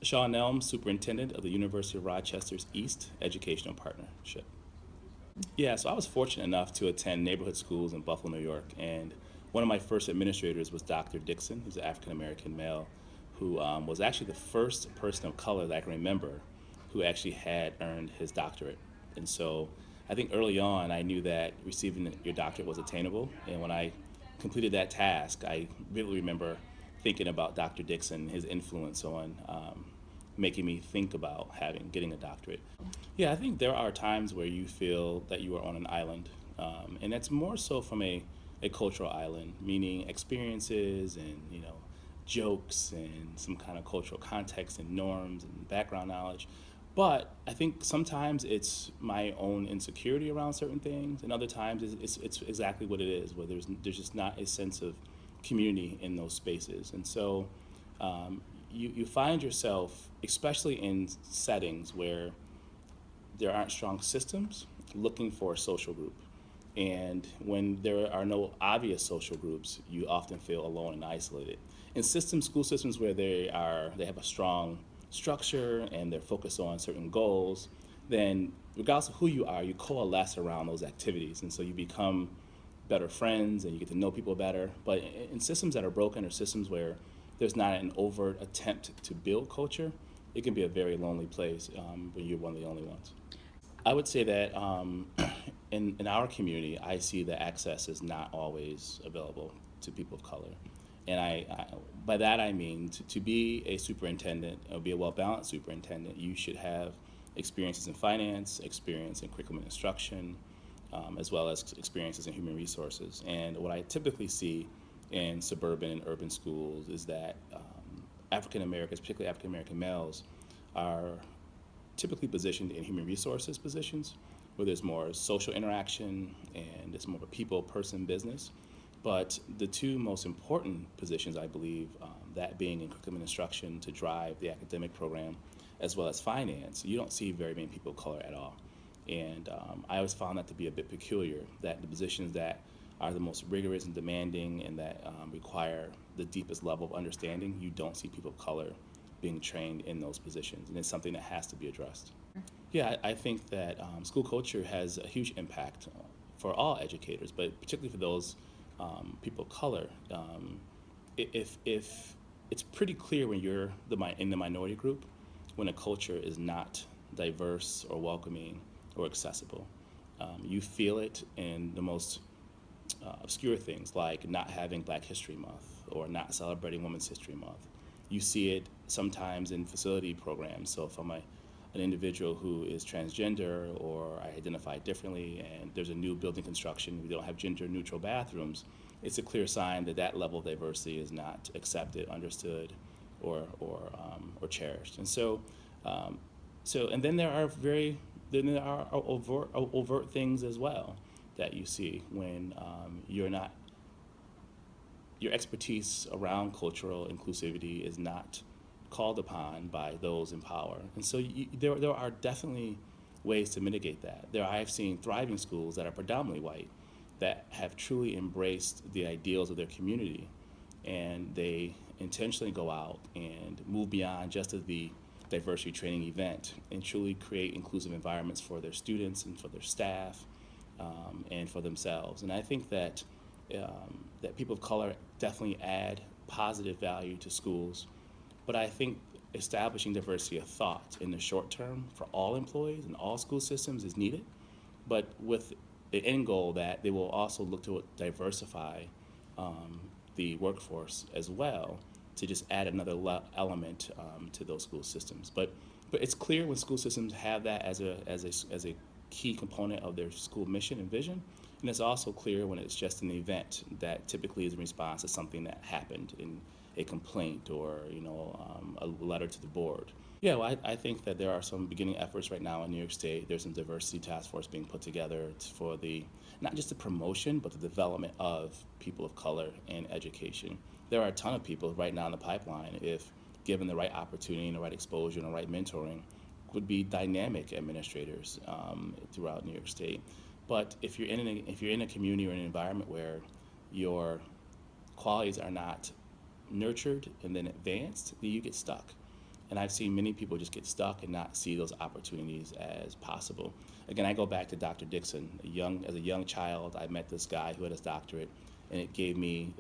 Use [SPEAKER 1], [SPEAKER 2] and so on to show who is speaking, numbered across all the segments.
[SPEAKER 1] Sean Elm, Superintendent of the University of Rochester's East Educational Partnership. Yeah, so I was fortunate enough to attend neighborhood schools in Buffalo, New York, and one of my first administrators was Dr. Dixon, who's an African American male, who was actually the first person of color that I can remember who actually had earned his doctorate. And so I think early on I knew that receiving your doctorate was attainable, and when I completed that task, I really remember thinking about Dr. Dixon, his influence on making me think about getting a doctorate. Yeah, I think there are times where you feel that you are on an island, and that's more so from a cultural island, meaning experiences and jokes and some kind of cultural context and norms and background knowledge. But I think sometimes it's my own insecurity around certain things, and other times it's exactly what it is, where there's just not a sense of community in those spaces, and so you find yourself, especially in settings where there aren't strong systems, looking for a social group. And when there are no obvious social groups, you often feel alone and isolated. In school systems where they have a strong structure and they're focused on certain goals, then regardless of who you are, you coalesce around those activities, and so you become better friends and you get to know people better. But in systems that are broken, or systems where there's not an overt attempt to build culture, it can be a very lonely place when you're one of the only ones. I would say that in our community, I see that access is not always available to people of color. And by that I mean to be a superintendent, or be a well-balanced superintendent, you should have experiences in finance, experience in curriculum and instruction, as well as experiences in human resources. And what I typically see in suburban and urban schools is that African Americans, particularly African American males, are typically positioned in human resources positions where there's more social interaction and it's more of a people, person, business. But the two most important positions, I believe, that being in curriculum and instruction to drive the academic program, as well as finance, you don't see very many people of color at all. And I always found that to be a bit peculiar, that the positions that are the most rigorous and demanding and that require the deepest level of understanding, you don't see people of color being trained in those positions. And it's something that has to be addressed. Yeah, I think that school culture has a huge impact for all educators, but particularly for those people of color. If it's pretty clear when you're in the minority group, when a culture is not diverse or welcoming or accessible. You feel it in the most obscure things, like not having Black History Month or not celebrating Women's History Month. You see it sometimes in facility programs. So if I'm an individual who is transgender or I identify differently and there's a new building construction, we don't have gender neutral bathrooms, it's a clear sign that that level of diversity is not accepted, understood, or cherished. And and then there are overt things as well that you see when your expertise around cultural inclusivity is not called upon by those in power. And so there are definitely ways to mitigate that. I've seen thriving schools that are predominantly white that have truly embraced the ideals of their community, and they intentionally go out and move beyond just the diversity training event and truly create inclusive environments for their students and for their staff, and for themselves. And I think that that people of color definitely add positive value to schools, but I think establishing diversity of thought in the short term for all employees and all school systems is needed, but with the end goal that they will also look to diversify the workforce as well, to just add another element to those school systems. But it's clear when school systems have that as a key component of their school mission and vision, and it's also clear when it's just an event that typically is in response to something that happened in a complaint or a letter to the board. Yeah, well, I think that there are some beginning efforts right now in New York State. There's some diversity task force being put together for not just the promotion, but the development of people of color in education. There are a ton of people right now in the pipeline, if given the right opportunity and the right exposure and the right mentoring, would be dynamic administrators throughout New York State. But if you're in a community or an environment where your qualities are not nurtured and then advanced, then you get stuck. And I've seen many people just get stuck and not see those opportunities as possible. Again, I go back to Dr. Dixon. As a young child, I met this guy who had his doctorate, and it gave me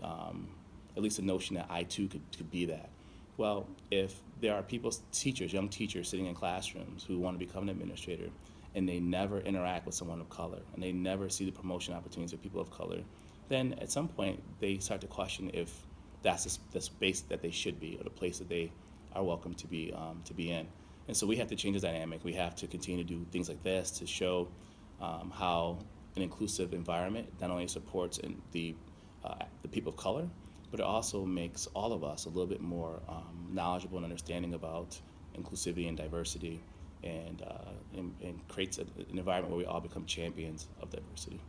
[SPEAKER 1] at least a notion that I too could be that. Well, if there are people, teachers, young teachers sitting in classrooms who want to become an administrator, and they never interact with someone of color, and they never see the promotion opportunities of people of color, then at some point they start to question if that's the space that they should be, or the place that they are welcome to be in. And so we have to change the dynamic. We have to continue to do things like this to show how an inclusive environment not only supports the people of color, but it also makes all of us a little bit more knowledgeable and understanding about inclusivity and diversity, and creates an environment where we all become champions of diversity.